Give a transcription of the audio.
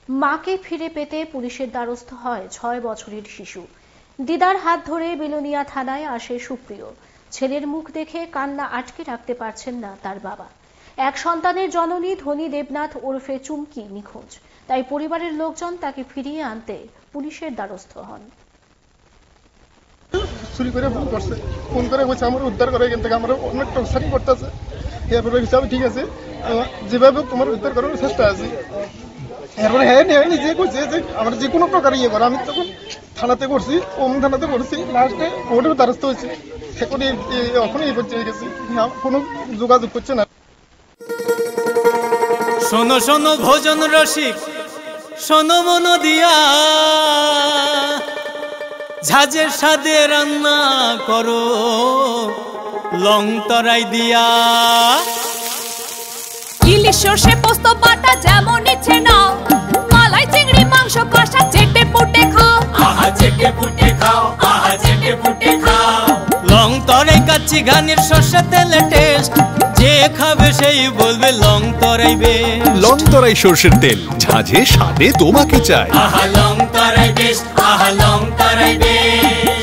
মাকে ফিরে পেতে পুলিশের দ্বারস্থ হয় ৬ বছরের শিশু। দিদার হাত ধরে বিলোনিয়া থানায় আসে সুপ্রিয়। ছেলের মুখ দেখে কান্না আটকে রাখতে পারছেন না তার বাবা। এক সন্তানের জননী ধনী দেবনাথ ওরফে চুমকি নিখোঁজ, তাই পরিবারের লোকজন তাকে ফিরিয়ে আনতে পুলিশের দ্বারস্থ হন। চুরি করে ফোন করছে, ফোন করে বলছে আমার উদ্ধার করে, এখান থেকে আমরা অনেক টর্চারিং করতেছে। এরপরে হিসাবে ঠিক আছে, যেভাবে তোমার উদ্ধার করার চেষ্টা আছে। এরপরে হ্যাঁ নিজে করছে যে আমরা যে কোনো প্রকার ইয়ে করা, আমি তখন থানাতে করছি, ওম থানাতে করছি, লাস্টে কোর্টের দ্বারস্থ হয়েছি। এখন এখন এই পর্যায়ে গেছি, কোনো যোগাযোগ করছে না। শোনো শোনো ভোজন রসিক, শোনো মন দিয়া, ঝাঁঝের স্বাদে রান্না করো লং তরাই দিয়া। ইলিশ সর্ষে পোস্ত বাটা যেমন ইচ্ছে নাও, মালাই চিংড়ি মাংস কষা চেটে পুটে খাও, আহা চেটে পুটে খাও, আহা চেটে পুটে খাও। লং তরাই কাচ্চি ঘানির সর্ষে তেলে টেস্ট, যে খাবে সেই বলবে লং তরাই বেশ। লং তরাই সর্ষের তেল, ঝাঁঝে স্বাদে তোমাকে চাই। আহা লং তরাই বেশ, আহা লং তরাই বেশ।